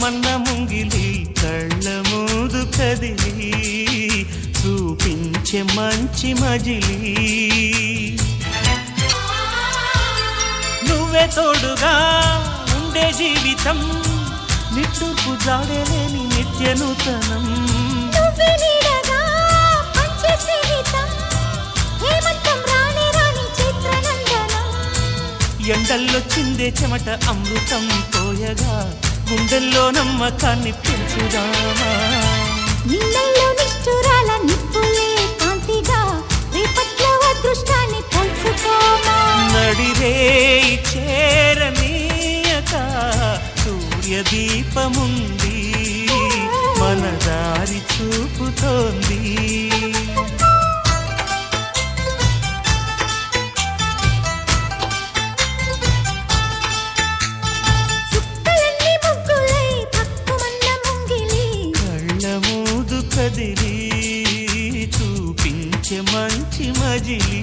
పక్కుమన్న ముంగిలి కళ్ళ మూదు కదిలి చూపించే మంచి మజిలీ నువ్వే తోడుగా ఉండే జీవితం నిట్టూర్పు జాడలేని నిత్య నూతనం ఎండల్లో చిందే చెమట అమృతం పోయగా గుండెల్లో నమ్మకాన్ని పెంచుదామా నిన్నల్లో నిష్ఠురాల నిప్పులే కాంతిగా రేపట్లో అదృష్టాన్ని పంచుకోమా నడిరే చేరనీయక సూర్యదీపముంది మన దారి చూపుతోంది కదిలి చూపించే మంచి మజిలీ